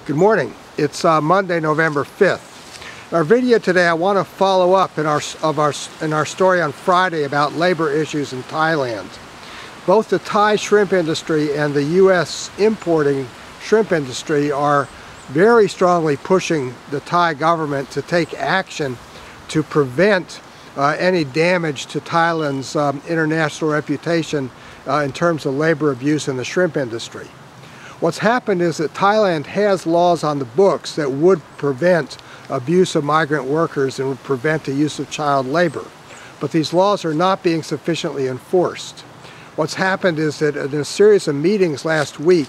Good morning. It's Monday, November 5th. In our video today, I want to follow up in our story on Friday about labor issues in Thailand. Both the Thai shrimp industry and the U.S. importing shrimp industry are very strongly pushing the Thai government to take action to prevent any damage to Thailand's international reputation in terms of labor abuse in the shrimp industry. What's happened is that Thailand has laws on the books that would prevent abuse of migrant workers and would prevent the use of child labor. But these laws are not being sufficiently enforced. What's happened is that in a series of meetings last week,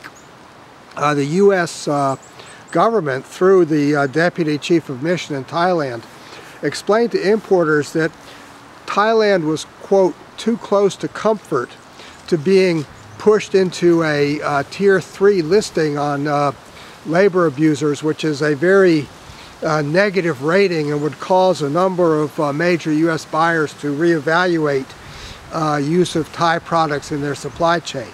the U.S. government, through the Deputy Chief of Mission in Thailand, explained to importers that Thailand was, quote, too close to comfort to being pushed into a Tier 3 listing on labor abusers, which is a very negative rating and would cause a number of major U.S. buyers to reevaluate use of Thai products in their supply chain.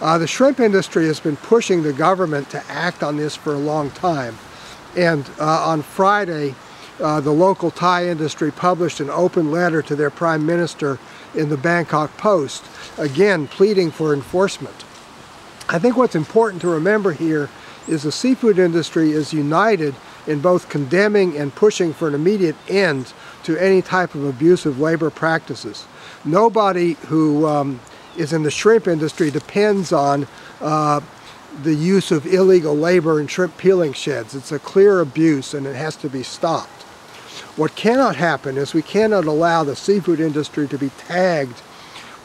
The shrimp industry has been pushing the government to act on this for a long time, and on Friday the local Thai industry published an open letter to their Prime Minister in the Bangkok Post, again pleading for enforcement. I think what's important to remember here is the seafood industry is united in both condemning and pushing for an immediate end to any type of abusive labor practices. Nobody who is in the shrimp industry depends on the use of illegal labor in shrimp peeling sheds. It's a clear abuse and it has to be stopped. What cannot happen is we cannot allow the seafood industry to be tagged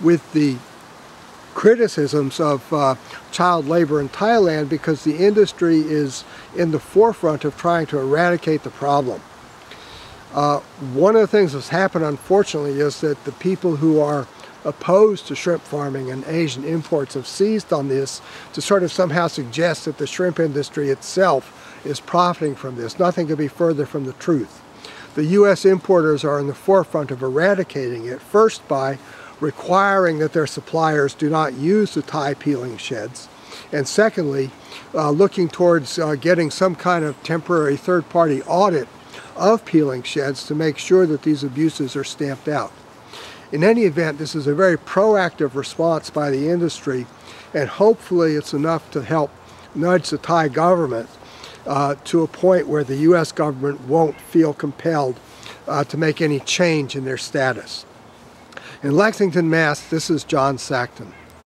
with the criticisms of child labor in Thailand, because the industry is in the forefront of trying to eradicate the problem. One of the things that's happened, unfortunately, is that the people who are opposed to shrimp farming and Asian imports have seized on this to sort of somehow suggest that the shrimp industry itself is profiting from this. Nothing could be further from the truth. The U.S. importers are in the forefront of eradicating it, first by requiring that their suppliers do not use the Thai peeling sheds, and secondly, looking towards getting some kind of temporary third-party audit of peeling sheds to make sure that these abuses are stamped out. In any event, this is a very proactive response by the industry, and hopefully it's enough to help nudge the Thai government to a point where the U.S. government won't feel compelled to make any change in their status. In Lexington, Mass., this is John Sackton.